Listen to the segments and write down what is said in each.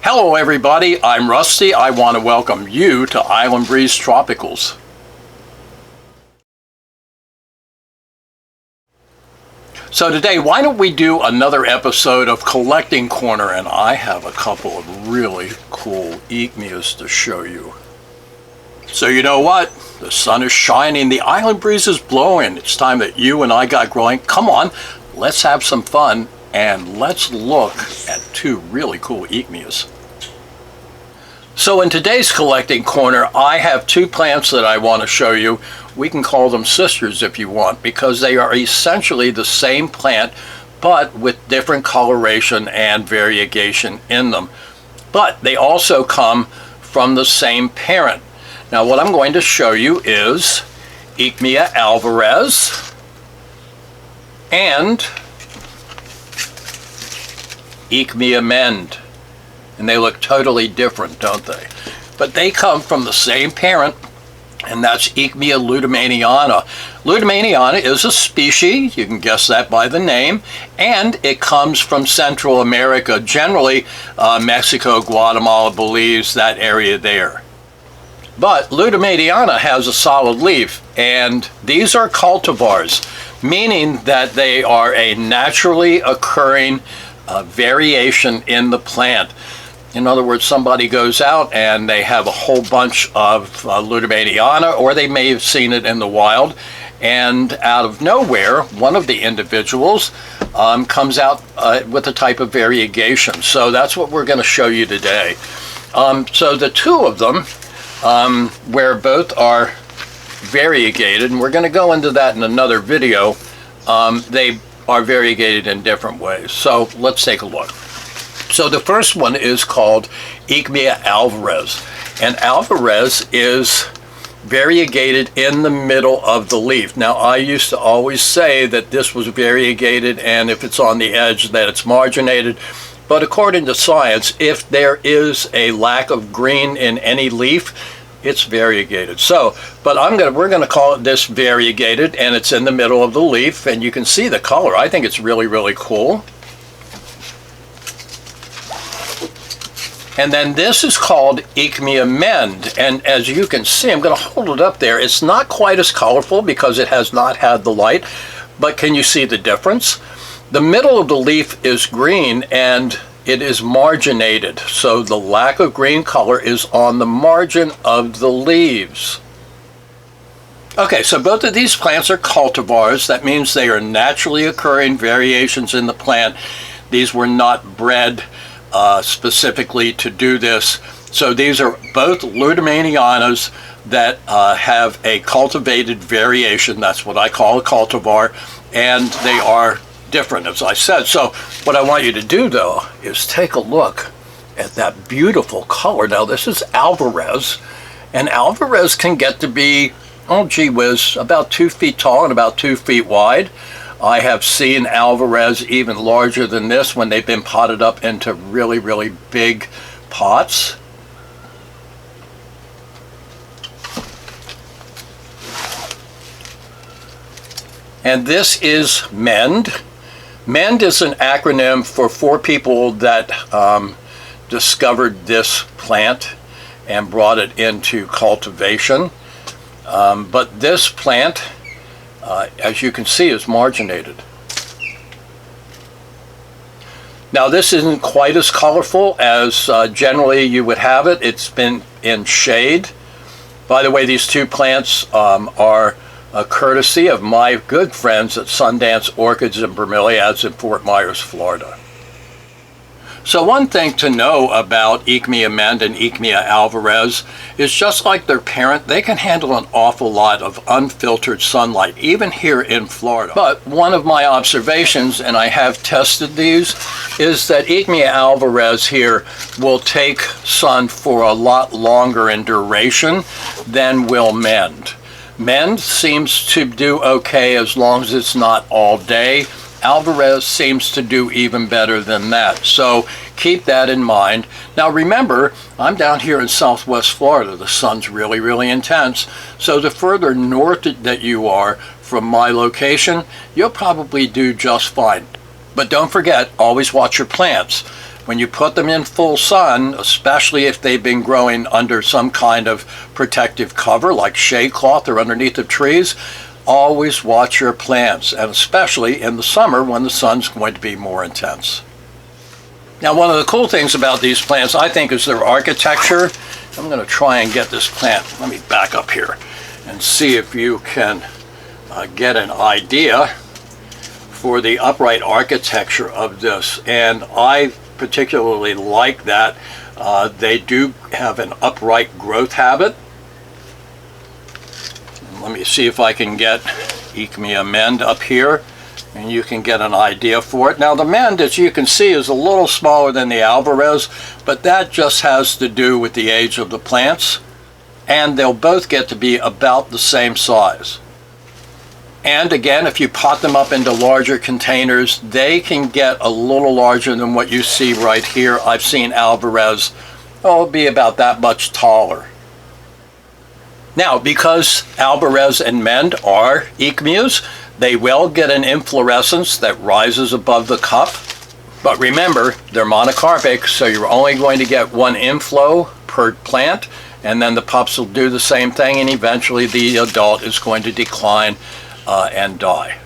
Hello everybody, I'm Rusty. I want to welcome you to Island Breeze Tropicals. So today, why don't we do another episode of Collecting Corner, and I have a couple of really cool Aechmeas to show you. So you know what? The sun is shining, the island breeze is blowing. It's time that you and I got growing. Come on, let's have some fun and let's look at two really cool Aechmeas. So in today's Collecting Corner, I have two plants that I want to show you. We can call them sisters if you want, because they are essentially the same plant, but with different coloration and variegation in them. But they also come from the same parent. Now what I'm going to show you is Aechmea Alvarez and Aechmea Mend. And they look totally different, don't they? But they come from the same parent, and that's Aechmea lutemaniana. Lutemaniana is a species, you can guess that by the name, and it comes from Central America, generally Mexico, Guatemala, Belize, that area there. But lutemaniana has a solid leaf, and these are cultivars, meaning that they are a naturally occurring variation in the plant. In other words, somebody goes out and they have a whole bunch of lutemaniana, or they may have seen it in the wild, and out of nowhere, one of the individuals comes out with a type of variegation. So that's what we're going to show you today. So the two of them, where both are variegated, and we're going to go into that in another video, they are variegated in different ways. So let's take a look. So the first one is called Aechmea Alvarez, and Alvarez is variegated in the middle of the leaf. Now I used to always say that this was variegated, and if it's on the edge that it's marginated, but according to science, if there is a lack of green in any leaf, it's variegated. So, but we're gonna call it this variegated, and it's in the middle of the leaf, and you can see the color. I think it's really, really cool. And then this is called Aechmea Mend, and as you can see, I'm going to hold it up there. It's not quite as colorful because it has not had the light, but can you see the difference? The middle of the leaf is green and it is marginated, so the lack of green color is on the margin of the leaves. Okay, so both of these plants are cultivars. That means they are naturally occurring variations in the plant. These were not bred specifically to do this. So these are both lutemanianas that have a cultivated variation. That's what I call a cultivar, and they are different, as I said. So what I want you to do though is take a look at that beautiful color. Now this is Alvarez, and Alvarez can get to be, oh gee whiz, about 2 feet tall and about 2 feet wide. I have seen Alvarez even larger than this when they've been potted up into really, really big pots. And this is Mend. Mend is an acronym for 4 people that discovered this plant and brought it into cultivation. But this plant, as you can see, is marginated. Now this isn't quite as colorful as generally you would have it. It's been in shade. By the way, these two plants are a courtesy of my good friends at Sundance Orchids and Bromeliads in Fort Myers, Florida. So one thing to know about Aechmea Mend and Aechmea Alvarez is, just like their parent, they can handle an awful lot of unfiltered sunlight, even here in Florida. But one of my observations, and I have tested these, is that Aechmea Alvarez here will take sun for a lot longer in duration than will Mend. Mend seems to do okay as long as it's not all day. Alvarez seems to do even better than that. So keep that in mind. Now remember, I'm down here in Southwest Florida. The sun's really, really intense. So the further north that you are from my location, you'll probably do just fine. But don't forget, always watch your plants. when you put them in full sun, especially if they've been growing under some kind of protective cover like shade cloth or underneath the trees, always watch your plants, and especially in the summer when the sun's going to be more intense. Now, one of the cool things about these plants, I think, is their architecture. I'm going to try and get this plant, let me back up here and see if you can get an idea for the upright architecture of this. And I particularly like that they do have an upright growth habit. Let me see if I can get Aechmea mend up here, and you can get an idea for it. Now, the mend, as you can see, is a little smaller than the Alvarez, but that just has to do with the age of the plants, and they'll both get to be about the same size. And again, if you pot them up into larger containers, they can get a little larger than what you see right here. I've seen Alvarez, be about that much taller. Now, because Alvarez and mend are Aechmeas, they will get an inflorescence that rises above the cup. But remember, they're monocarpic, so you're only going to get one inflow per plant, and then the pups will do the same thing, and eventually the adult is going to decline and die.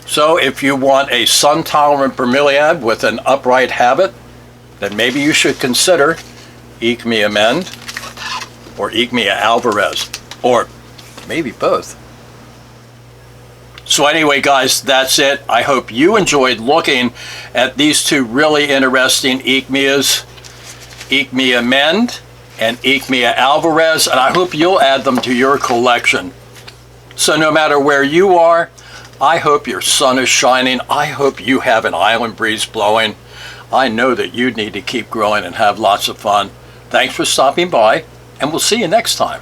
So if you want a sun-tolerant bromeliad with an upright habit, then maybe you should consider Aechmea mend or Aechmea Alvarez, or maybe both. So anyway, guys, that's it. I hope you enjoyed looking at these two really interesting Aechmeas, Aechmea mend and Aechmea Alvarez, and I hope you'll add them to your collection. So no matter where you are, I hope your sun is shining. I hope you have an island breeze blowing. I know that you need to keep growing and have lots of fun. Thanks for stopping by, and we'll see you next time.